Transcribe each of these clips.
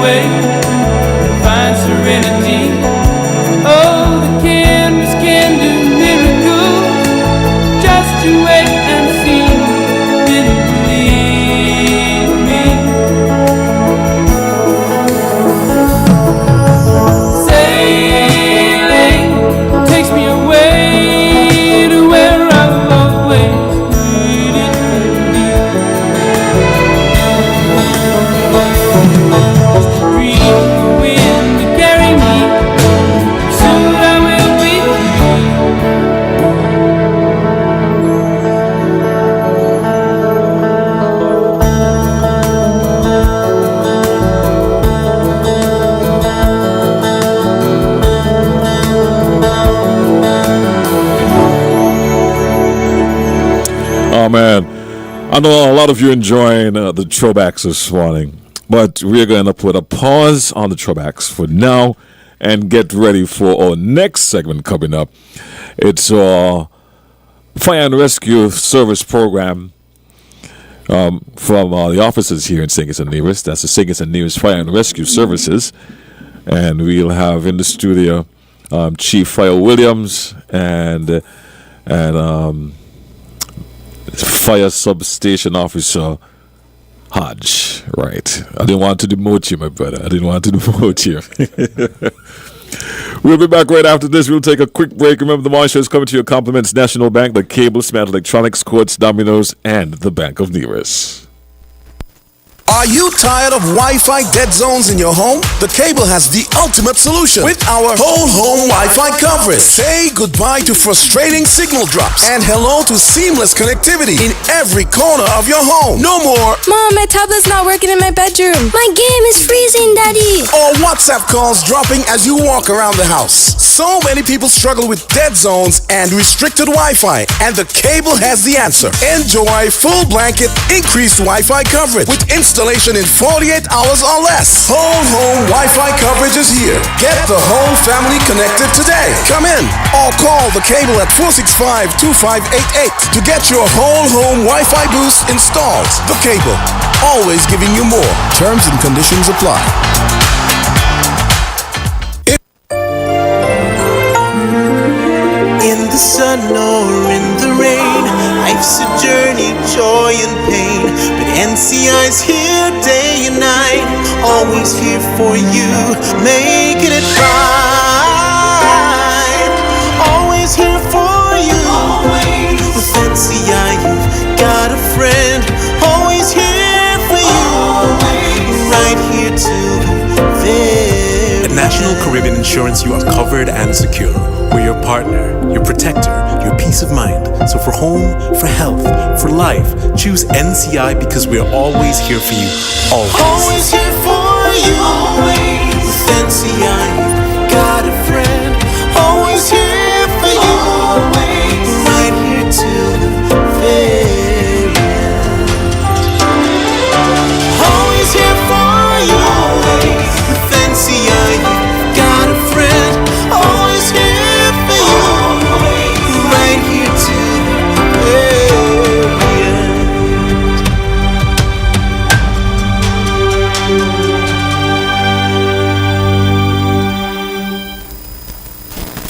away and find serenity. Oh, the canvas can do miracles. Just you wait and see. Didn't believe me. Sailing takes me away to where I've always needed to be. Free the wind to carry me. Soon I will be Oh man, I know a lot of you enjoying the throwbacks this morning, but we're going to put a pause on the throwbacks for now and get ready for our next segment coming up. It's our fire and rescue service program from the offices here in St. Kitts and Nevis. That's the St. Kitts and Nevis Fire and Rescue Services, and we'll have in the studio Chief Fire Williams and Fire Substation Officer Hodge. Right. I didn't want to demote you, my brother. I didn't want to demote you. We'll be back right after this. We'll take a quick break. Remember, the morning show is coming to your compliments: National Bank, the Cable, Smart Electronics, Quartz, Domino's, and the Bank of Nevis. Are you tired of Wi-Fi dead zones in your home? The Cable has the ultimate solution with our whole home Wi-Fi coverage. Say goodbye to frustrating signal drops and hello to seamless connectivity in every corner of your home. No more Mom, my tablet's not working in my bedroom. My game is freezing, Daddy. or WhatsApp calls dropping as you walk around the house. So many people struggle with dead zones and restricted Wi-Fi, and the Cable has the answer. Enjoy full blanket increased Wi-Fi coverage with installation in 48 hours or less. Whole home Wi-Fi coverage is here. Get the whole family connected today. Come in or call the Cable at 465-2588 to get your whole home Wi-Fi boost installed. The Cable, always giving you more. Terms and conditions apply. In the sun or in the rain, life's a journey, joy and pain. But NCI's here day and night, always here for you, making it right. Always here for you. Always. With NCI, you've got a friend. Always here for you. Always. Right here till the very At National Caribbean Insurance, you are covered and secure. We're your partner, your protector, your peace of mind. So for home, for health, for life, choose NCI because we're always here for you. Always. Always here for you. Always. With NCI, you've got a friend. Always here for you. Always. Right here till the very end. Always here for you. Always. With NCI, you've got a friend. Always here for you. Always. Right here till the very end.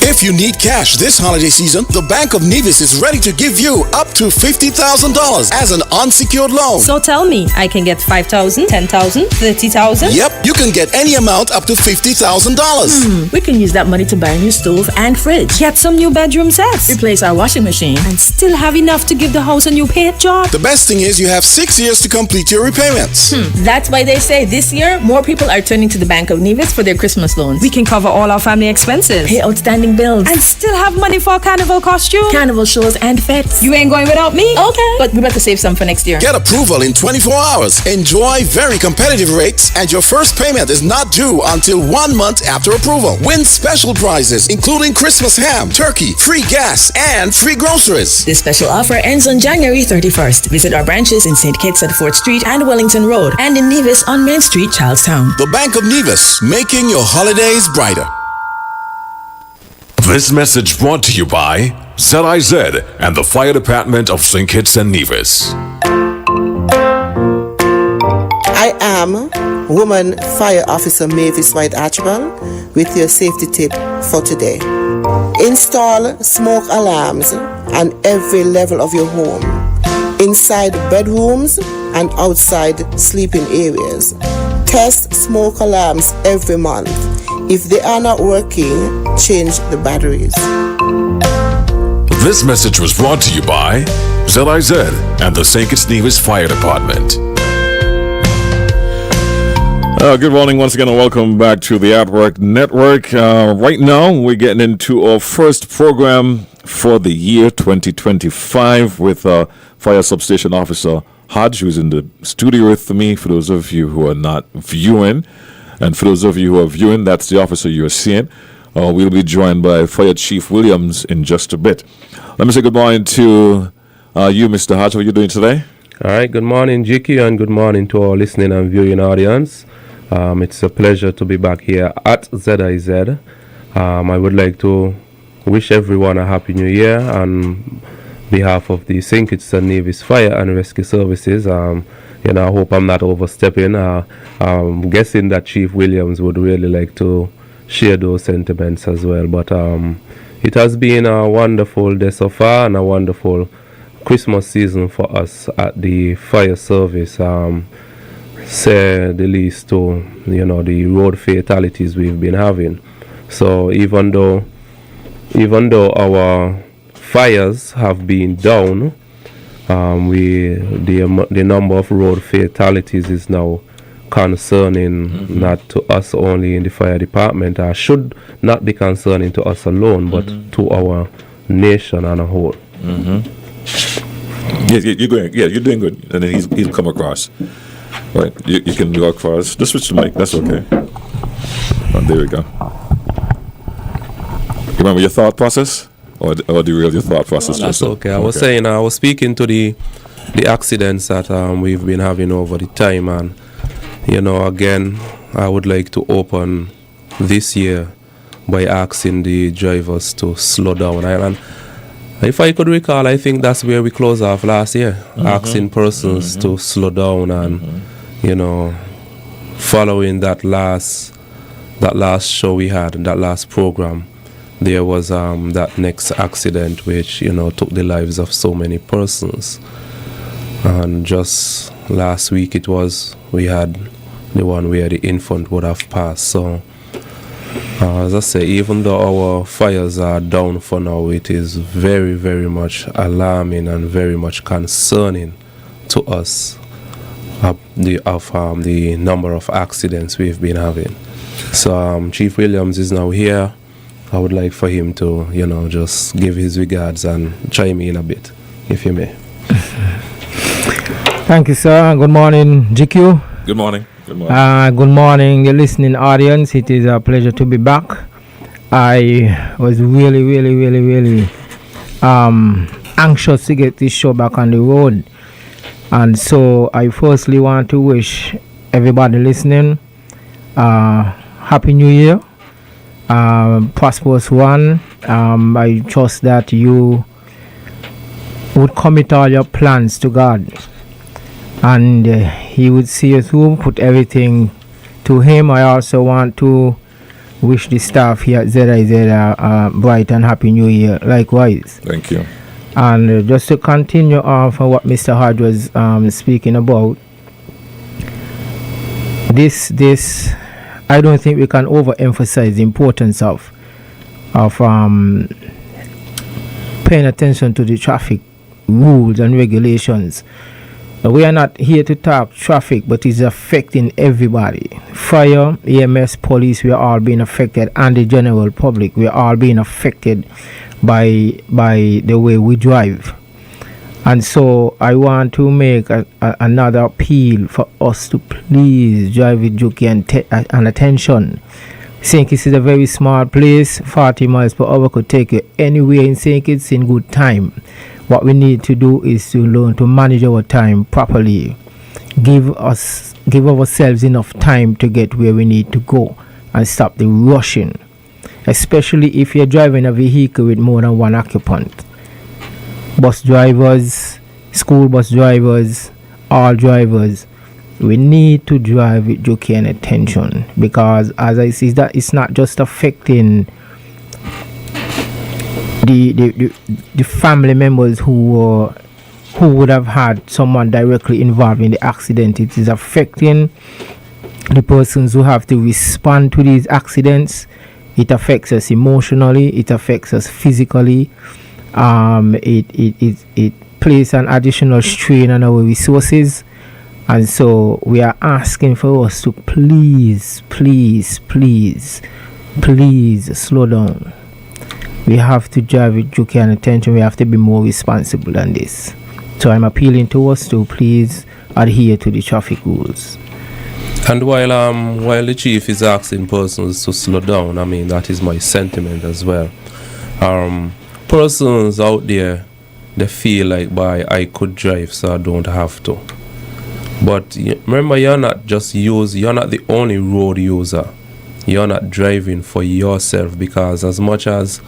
If you need cash this holiday season, the Bank of Nevis is ready to give you up to $50,000 as an unsecured loan. So tell me, I can get 5,000, 10,000, 30,000? Yep, you can get any amount up to $50,000. We can use that money to buy a new stove and fridge, Get some new bedroom sets. replace our washing machine. And still have enough to give the house a new paint job. The best thing is you have 6 years to complete your repayments. That's why they say this year more people are turning to the Bank of Nevis for their Christmas loans. We can cover all our family expenses. pay outstanding bills, And still have money for a carnival costume. carnival shows and fetes. You ain't going without me? Okay, but we better save some for next year. Get approval in 24 hours. Enjoy very competitive rates, and your first payment is not due until 1 month after approval. Win special prizes, including Christmas ham, turkey, free gas, and free groceries. This special offer ends on January 31st. Visit our branches in St. Kitts at 4th Street and Wellington Road, and in Nevis on Main Street, Charlestown. The Bank of Nevis, making your holidays brighter. This message brought to you by ZIZ and the Fire Department of St. Kitts and Nevis. I am Woman Fire Officer Mavis White Archibald with your safety tip for today. Install smoke alarms on every level of your home, inside bedrooms and outside sleeping areas. Test smoke alarms every month. If they are not working, change the batteries. This message was brought to you by ZIZ and the St. Kitts Nevis Fire Department. Good morning once again and welcome back to the Outwork Network. Right now we're getting into our first program for the year 2025 with Fire Substation Officer Hodge, who's in the studio with me, for those of you who are not viewing. And for those of you who are viewing, that's the officer you're seeing. We'll be joined by Fire Chief Williams in just a bit. Let me say good morning to you, Mr. Hodge. How are you doing today? All right, good morning, GQ, and good morning to our listening and viewing audience. It's a pleasure to be back here at ZIZ. I would like to wish everyone a happy new year on behalf of the St. Kitts and Nevis Fire and Rescue Services. I hope I'm not overstepping. I'm guessing that Chief Williams would really like to share those sentiments as well. But it has been a wonderful day so far and a wonderful Christmas season for us at the fire service. Say the least to the road fatalities we've been having. So even though our fires have been down, the number of road fatalities is now concerning, not to us only in the fire department. Should not be concerning to us alone, but to our nation on a whole. Yeah, you're doing good. And then he'll come across. Right, you can go across. Just switch the mic. That's okay. There we go. Remember your thought process, or derail your thought process? That's okay. I was saying, I was speaking to the accidents that we've been having over the time, and again, I would like to open this year by asking the drivers to slow down. And if I could recall, I think that's where we closed off last year, asking persons to slow down and following that last show we had and that last program, there was that next accident which took the lives of so many persons. And just last week we had the one where the infant would have passed. So as I say, even though our fires are down for now, it is very, very much alarming and very much concerning to us the number of accidents we've been having. So Chief Williams is now here. I would like for him to, just give his regards and chime in a bit, if you may. Thank you, sir. Good morning, GQ. Good morning. Good morning. Good morning, the listening audience. It is a pleasure to be back. I was really, really, really, really anxious to get this show back on the road. And so I firstly want to wish everybody listening Happy New Year, prosperous one. I trust that you would commit all your plans to God, and He would see you through, put everything to Him. I also want to wish the staff here at ZIZ a bright and happy New Year likewise. Thank you. And just to continue off on what Mr. Hodge was speaking about, this I don't think we can overemphasize the importance of paying attention to the traffic rules and regulations. We are not here to talk traffic, but it's affecting everybody. Fire, EMS, police, we are all being affected, and the general public, we are all being affected by the way we drive. And so I want to make another appeal for us to please drive with jockey and attention. St. Kitts is a very small place. 40 miles per hour could take you anywhere in St. Kitts in good time. What we need to do is to learn to manage our time properly. Give ourselves enough time to get where we need to go and stop the rushing, especially if you're driving a vehicle with more than one occupant. Bus drivers, school bus drivers, all drivers, we need to drive with jockey and attention, because as I see that it's not just affecting the family members who would have had someone directly involved in the accident. It is affecting the persons who have to respond to these accidents. It affects us emotionally, it affects us physically. It places an additional strain on our resources. And so we are asking for us to please slow down. We have to drive with jockey and attention. We have to be more responsible than this. So I'm appealing to us to please adhere to the traffic rules. And while the chief is asking persons to slow down, I mean, that is my sentiment as well. Persons out there, they feel like, I could drive, so I don't have to. But remember, you're not the only road user. You're not driving for yourself, because as much as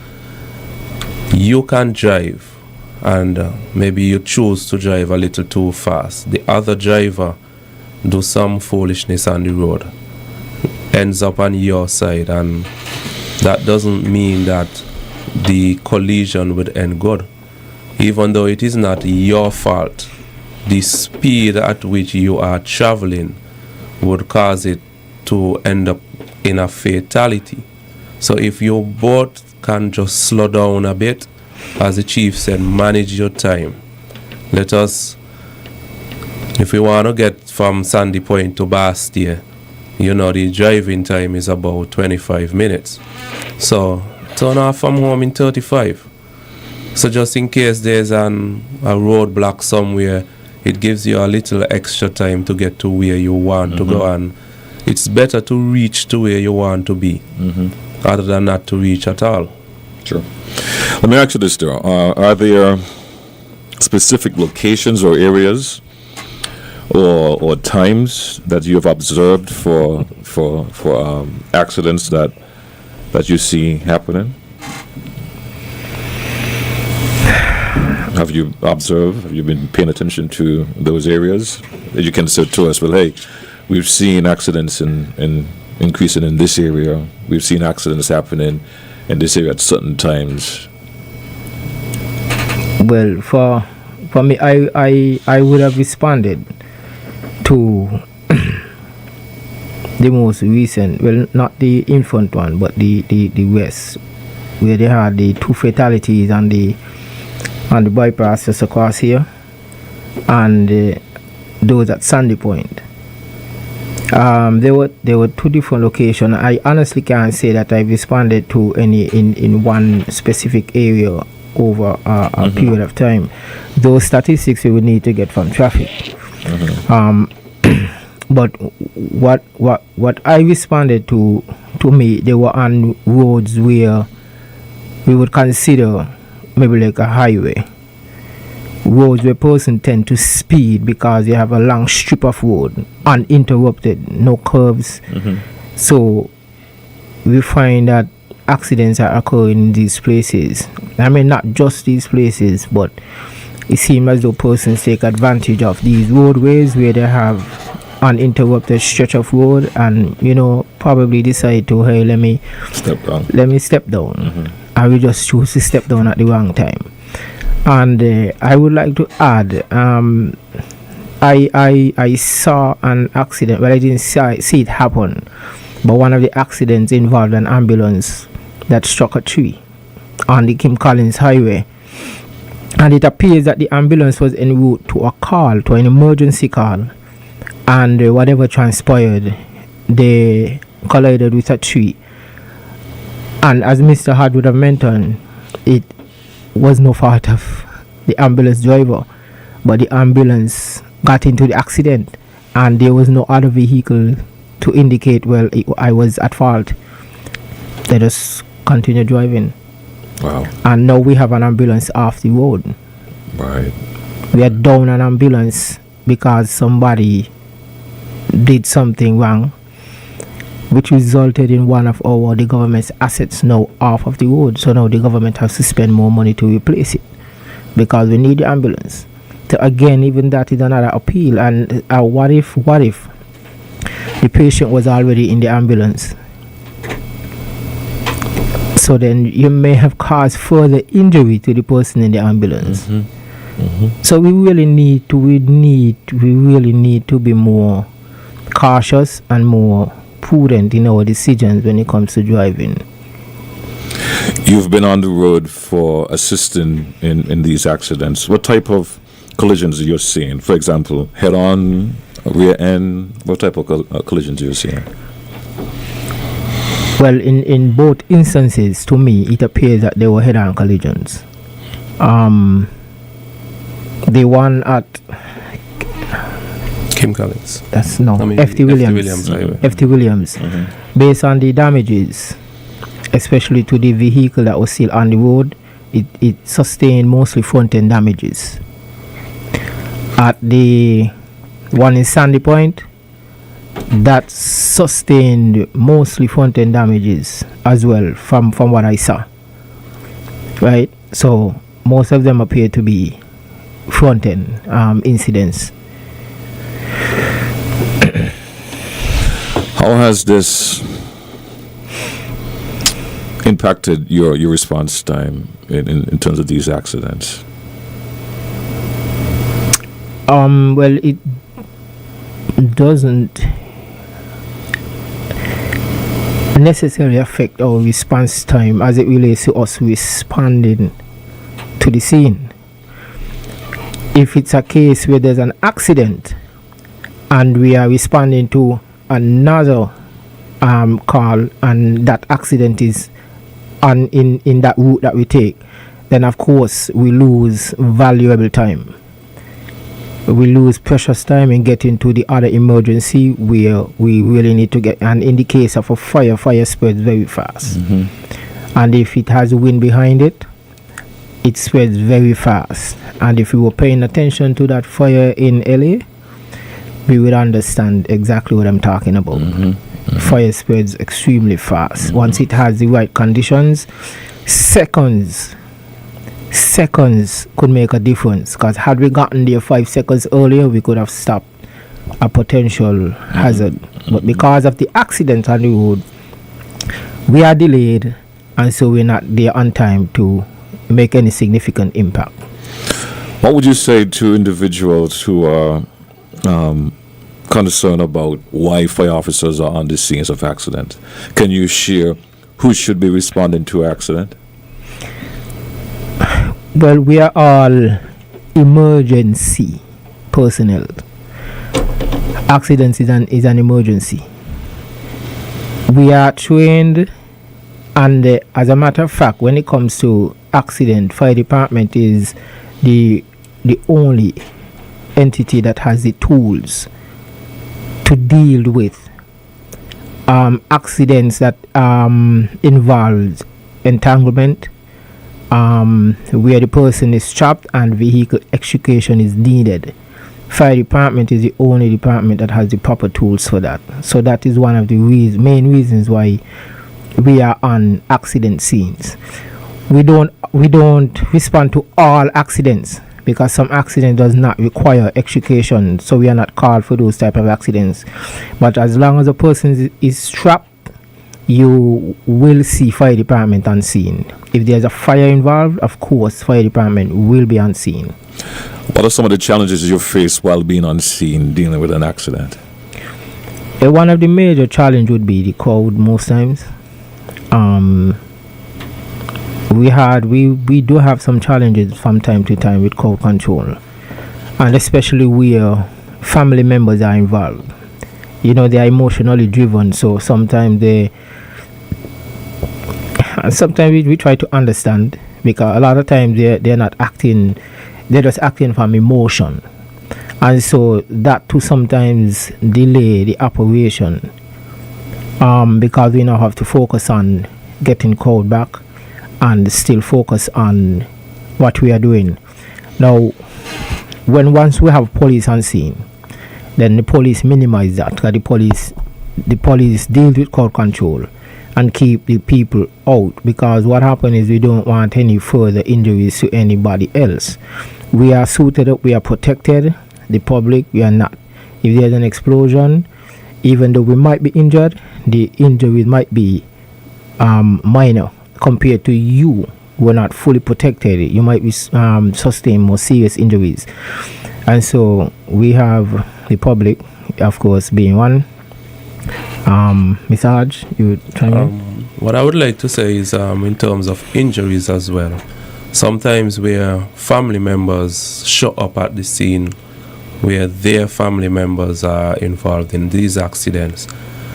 you can drive and maybe you choose to drive a little too fast, the other driver do some foolishness on the road, ends up on your side, and that doesn't mean that the collision would end good. Even though it is not your fault, the speed at which you are traveling would cause it to end up in a fatality. So if you both can just slow down a bit, as the chief said, manage your time. Let us, if we want to get from Sandy Point to Bastia, the driving time is about 25 minutes. So turn off from home in 35. So just in case there's a roadblock somewhere, it gives you a little extra time to get to where you want to go, and it's better to reach to where you want to be rather than not to reach at all. Sure. Let me ask you this, Daryl. Are there specific locations or areas or times that you have observed for accidents that you see happening? Have you observed? Have you been paying attention to those areas? You can say to us, well, hey, we've seen accidents in increasing in this area. We've seen accidents happening in this area at certain times. Well, for me, I would have responded to the most recent, well, not the infant one, but the West, where they had the 2 fatalities on the bypass just across here, and those at Sandy Point. There were 2 different locations. I honestly can't say that I responded to any in one specific area over a period of time. Those statistics we would need to get from traffic. But what I responded to me, they were on roads where we would consider maybe like a highway. Roads where persons tend to speed because you have a long strip of road, uninterrupted, no curves. So we find that accidents are occurring in these places. I mean, not just these places, but it seems as though persons take advantage of these roadways where they have uninterrupted stretch of road, and probably decide to, hey, let me step down. I will just choose to step down at the wrong time. And I would like to add, I saw an accident, but I didn't see it happen. But one of the accidents involved an ambulance that struck a tree on the Kim Collins Highway. And it appears that the ambulance was en route to an emergency call. And whatever transpired, they collided with a tree. And as Mr. Hard would have mentioned, it was no fault of the ambulance driver, but the ambulance got into the accident, and there was no other vehicle to indicate, well, I was at fault. They just continued driving. Wow. And now we have an ambulance off the road. Right. We are down an ambulance because somebody did something wrong, which resulted in one of the government's assets now off of the road. So now the government has to spend more money to replace it, because we need the ambulance. again, even that is another appeal. And what if the patient was already in the ambulance? So then you may have caused further injury to the person in the ambulance. So we really need to be more cautious and more prudent in our decisions when it comes to driving. You've been on the road for assisting in these accidents. What type of collisions are you seeing? For example, head-on, rear end. What type of collisions are you seeing? Well, in both instances, to me, it appears that they were head-on collisions. The one at Kim Collins. That's no. FT Williams. FT Williams. Based on the damages, especially to the vehicle that was still on the road, it sustained mostly front-end damages. At the one in Sandy Point, that sustained mostly front-end damages as well from what I saw. Right? So most of them appear to be front-end incidents. How has this impacted your response time in terms of these accidents? Well, it doesn't necessarily affect our response time as it relates to us responding to the scene. If it's a case where there's an accident and we are responding to another call and that accident is in that route that we take, then of course we lose valuable time. We lose precious time in getting to the other emergency where we really need to get. And in the case of a fire spreads very fast. And if it has wind behind it, it spreads very fast. And if we were paying attention to that fire in LA, we would understand exactly what I'm talking about. Fire spreads extremely fast. Once it has the right conditions, seconds could make a difference, because had we gotten there 5 seconds earlier, we could have stopped a potential hazard. But because of the accident on the road, we are delayed, and so we're not there on time to make any significant impact. What would you say to individuals who are concerned about why fire officers are on the scenes of accidents? Can you share who should be responding to accident? Well, we are all emergency personnel. Accidents is an emergency. We are trained, and as a matter of fact, when it comes to accident, fire department is the only entity that has the tools to deal with accidents that involves entanglement, where the person is trapped and vehicle extrication is needed. Fire department is the only department that has the proper tools for that. So that is one of the main reasons why we are on accident scenes. We don't respond to all accidents, because some accident does not require extrication, so we are not called for those type of accidents. But as long as a person is trapped, you will see fire department on scene. If there's a fire involved, of course, fire department will be on scene. What are some of the challenges you face while being on scene dealing with an accident? One of the major challenges would be the crowd most times. We do have some challenges from time to time with crowd control, and especially where family members are involved. You know, they are emotionally driven, so sometimes we try to understand, because a lot of times they're not acting, they're just acting from emotion, and so that too sometimes delay the operation, because we now have to focus on getting crowd back and still focus on what we are doing. Now, once we have police on scene, then the police minimize that, because the police deal with crowd control and keep the people out, because what happens is we don't want any further injuries to anybody else. We are suited up, we are protected. The public, we are not. If there's an explosion, even though we might be injured, the injuries might be minor compared to you who are not fully protected. You might be sustain more serious injuries. And so we have the public, of course, being one. Mr. Hodge, you trying what I would like to say is in terms of injuries as well. Sometimes where family members show up at the scene where their family members are involved in these accidents,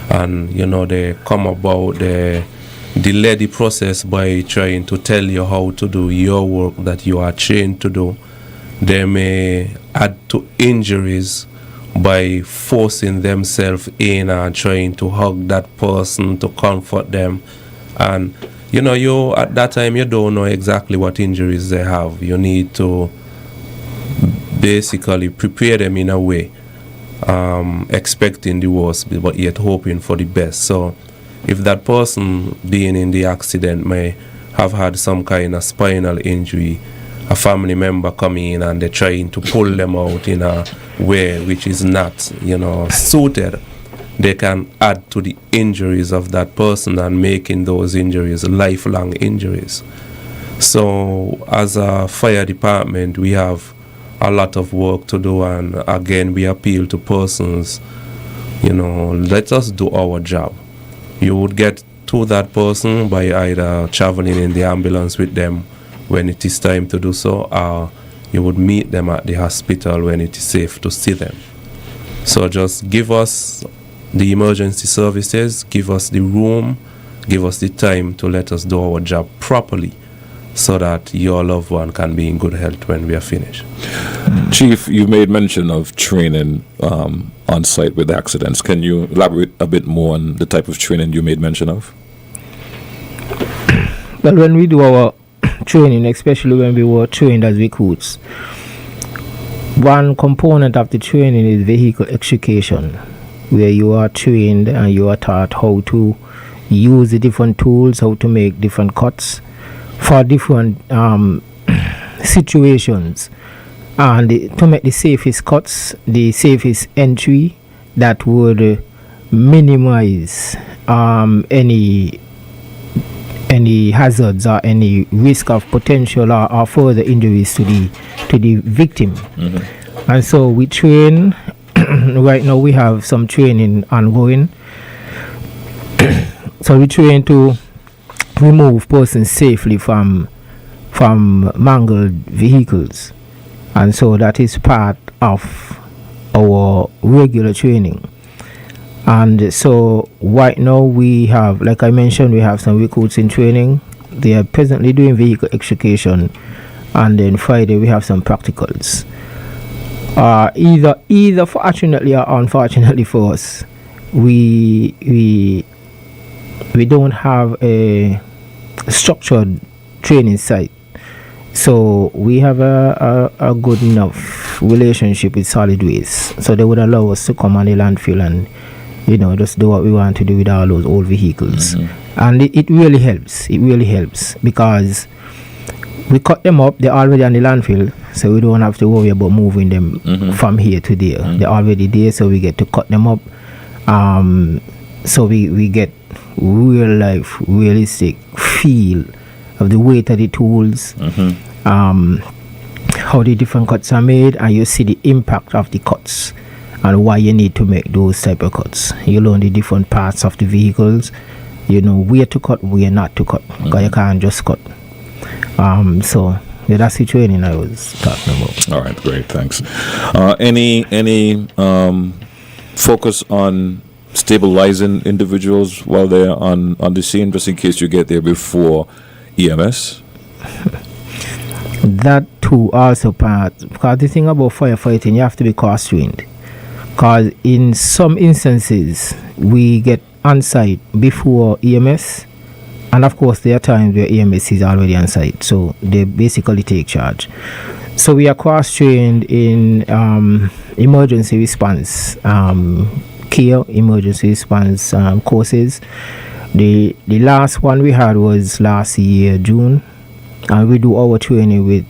and they come about, they delay the process by trying to tell you how to do your work that you are trained to do. They may add to injuries by forcing themselves in and trying to hug that person to comfort them. And you at that time you don't know exactly what injuries they have. You need to basically prepare them in a way, expecting the worst but yet hoping for the best. So if that person being in the accident may have had some kind of spinal injury, a family member coming in and they're trying to pull them out in a way which is not suited, they can add to the injuries of that person and making those injuries lifelong injuries. So as a fire department, we have a lot of work to do, and again we appeal to persons, let us do our job. You would get to that person by either traveling in the ambulance with them when it is time to do so, or you would meet them at the hospital when it is safe to see them. So just give us the emergency services, give us the room, give us the time to let us do our job properly, so that your loved one can be in good health when we are finished. Chief, you made mention of training on site with accidents. Can you elaborate a bit more on the type of training you made mention of? Well, when we do our training, especially when we were trained as recruits, one component of the training is vehicle extrication, where you are trained and you are taught how to use the different tools, how to make different cuts for different situations, and to make the safest cuts, the safest entry that would minimize any hazards or any risk of potential or further injuries to the victim. Mm-hmm. And so we train. Right now we have some training ongoing. So we train to remove persons safely from mangled vehicles, and so that is part of our regular training. And so right now we have, like I mentioned, we have some recruits in training. They are presently doing vehicle extrication, and then Friday we have some practicals. Either fortunately or unfortunately for us, we don't have a structured training site, so we have a good enough relationship with Solid Waste, so they would allow us to come on the landfill and just do what we want to do with all those old vehicles. Mm-hmm. And it really helps because we cut them up, they're already on the landfill, so we don't have to worry about moving them from here to there. Mm-hmm. They're already there, so we get to cut them up. So we get real life, realistic feel of the weight of the tools, how the different cuts are made, and you see the impact of the cuts and why you need to make those type of cuts. You learn the different parts of the vehicles, you know where to cut, where not to cut, because you can't just cut. So yeah, that's the training I was talking about. All right, great, thanks. Any focus on stabilizing individuals while they're on the scene, just in case you get there before EMS? That too also part, because the thing about firefighting, you have to be cross trained, because in some instances we get on site before EMS, and of course there are times where EMS is already on site, so they basically take charge. So we are cross trained in emergency response care, emergency response courses. The last one we had was last year June, and we do our training with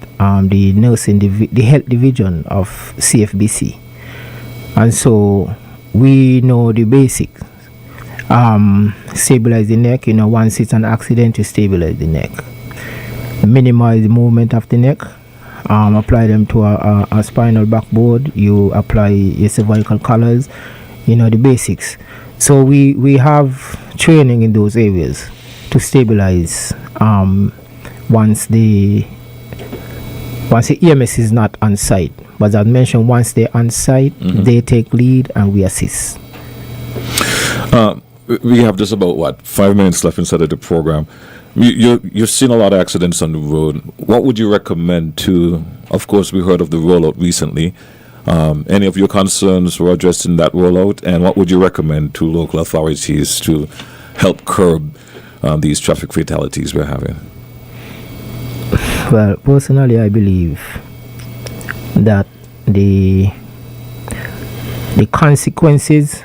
the nursing, the health division of CFBC, and so we know the basics. Stabilize the neck. Once it's an accident, you stabilize the neck. Minimize the movement of the neck. Apply them to a spinal backboard. You apply your cervical collars. The basics. So we have training in those areas to stabilize. Once the EMS is not on site, but as I mentioned, once they're on site, they take lead and we assist. We have just about 5 minutes left inside of the program. You've seen a lot of accidents on the road. What would you recommend to? Of course, we heard of the rollout recently. Any of your concerns were addressed in that rollout, and what would you recommend to local authorities to help curb these traffic fatalities we're having? Well, personally, I believe that the consequences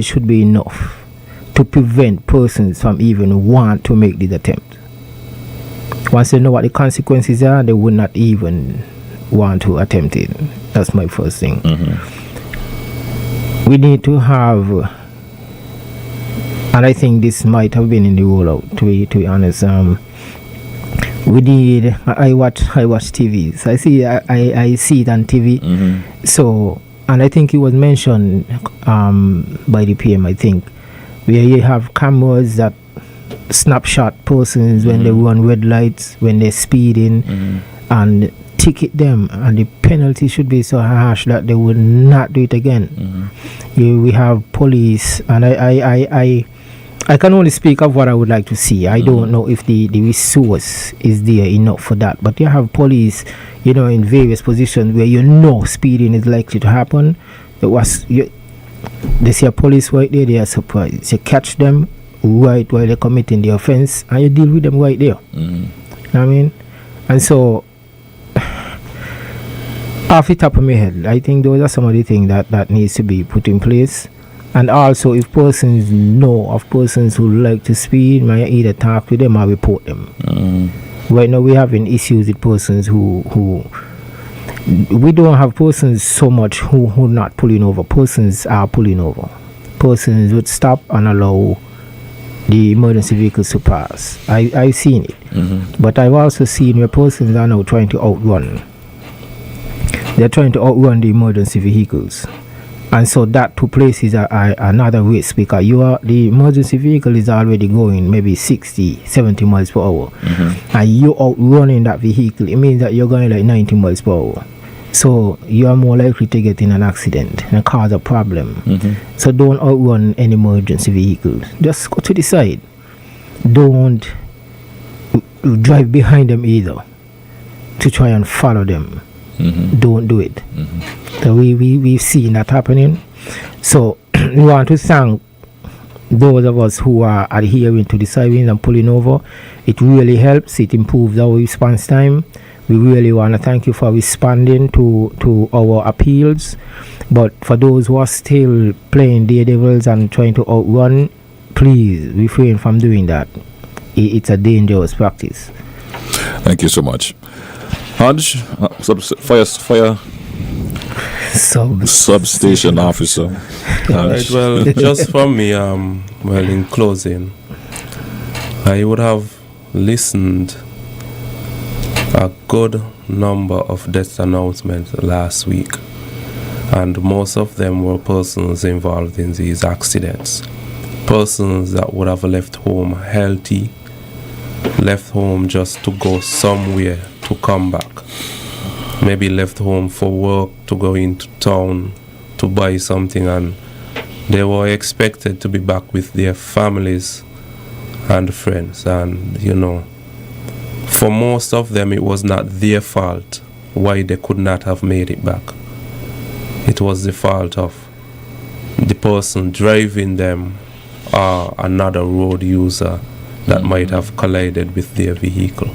should be enough to prevent persons from even want to make this attempt. Once they know what the consequences are, they would not even want to attempt it. That's my first thing. We need to have, and I think this might have been in the rollout, to be honest. We need. I watch TV. So I see it on TV. So, and I think it was mentioned by the PM, I think, where you have cameras that snapshot persons when they run red lights, when they're speeding, and ticket them, and the penalty should be so harsh that they would not do it again. We have police, and I can only speak of what I would like to see. I don't know if the resource is there enough for that, but you have police, in various positions where speeding is likely to happen. They see a police right there, they are surprised. You catch them right while they're committing the offense, and you deal with them right there. You know what I mean? And so, off the top of my head, I think those are some of the things that needs to be put in place. And also, if persons know of persons who like to speed, might either talk to them or report them. Right now, we're having issues with persons who we don't have persons so much who not pulling over. Persons are pulling over. Persons would stop and allow the emergency vehicles to pass. I've seen it. But I've also seen where persons are now trying to outrun. They're trying to outrun the emergency vehicles. And so that two places are another risk, because the emergency vehicle is already going maybe 60, 70 miles per hour. And you're outrunning that vehicle. It means that you're going like 90 miles per hour. So you are more likely to get in an accident and cause a problem. So don't outrun any emergency vehicle. Just go to the side. Don't drive behind them either to try and follow them. Don't do it. So we've seen that happening. So we want to thank those of us who are adhering to the sirens and pulling over. It really helps. It improves our response time. We really want to thank you for responding to our appeals. But for those who are still playing daredevils and trying to outrun, please refrain from doing that. It's a dangerous practice. Thank you so much. Hodge, fire substation officer. Right, well, just for me, in closing, I would have listened a good number of death announcements last week, and most of them were persons involved in these accidents. Persons that would have left home healthy, left home just to go somewhere to come back. Maybe left home for work, to go into town to buy something, and they were expected to be back with their families and friends. And for most of them, it was not their fault why they could not have made it back. It was the fault of the person driving them or another road user that might have collided with their vehicle.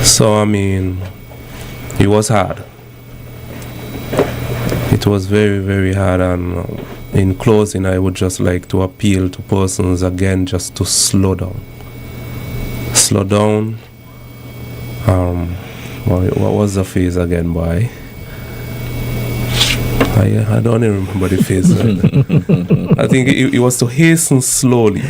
So, it was hard. It was very, very hard. And in closing, I would just like to appeal to persons again just to slow down. slow down. What was the phase again, boy? I don't even remember the phase. I think it was to hasten slowly.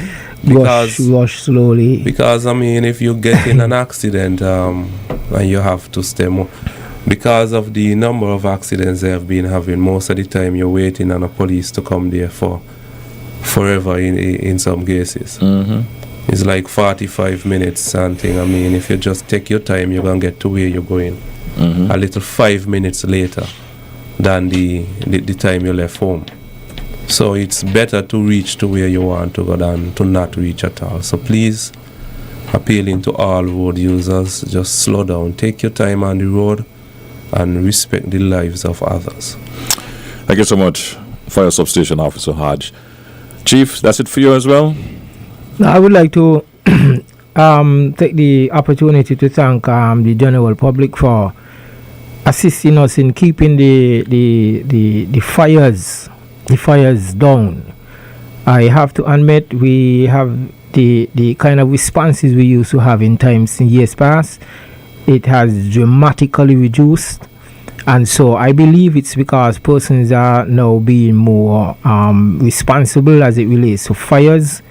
Rush slowly. Because, I mean, if you get in an accident and you have to stay more, because of the number of accidents they have been having, most of the time you're waiting on a police to come there for forever in some cases. It's like 45 minutes something. I mean, if you just take your time, you're going to get to where you're going a little 5 minutes later than the time you left home. So it's better to reach to where you want to go than to not reach at all. So please, appealing to all road users, just slow down, take your time on the road and respect the lives of others. Thank you so much, Fire Substation Officer Hodge. Chief, that's it for you as well? Now, I would like to take the opportunity to thank the general public for assisting us in keeping the fires down. I have to admit we have the kind of responses we used to have in times in years past. It has dramatically reduced, and so I believe it's because persons are now being more responsible as it relates to fires.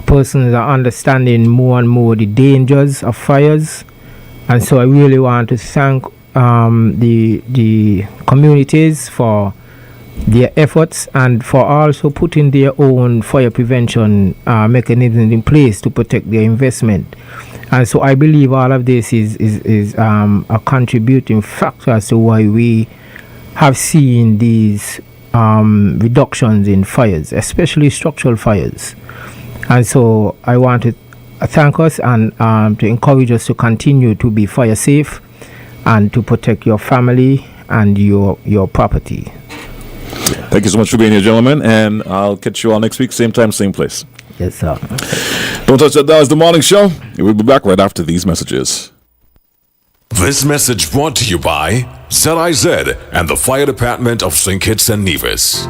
Persons are understanding more and more the dangers of fires, and so I really want to thank the communities for their efforts and for also putting their own fire prevention mechanisms in place to protect their investment. And so I believe all of this is a contributing factor as to why we have seen these reductions in fires, especially structural fires. And so I want to thank us and to encourage us to continue to be fire safe and to protect your family and your property. Thank you so much for being here, gentlemen, and I'll catch you all next week, same time, same place. Yes, sir. Don't touch that dial. It's the morning show. We'll be back right after these messages. This message brought to you by ZIZ and the Fire Department of St. Kitts and Nevis.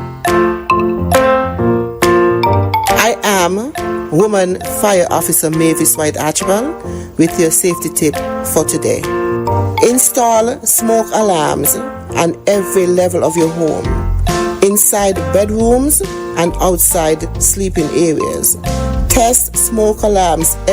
I am Woman Fire Officer Mavis White Archibald with your safety tip for today. Install smoke alarms on every level of your home, inside bedrooms and outside sleeping areas. Test smoke alarms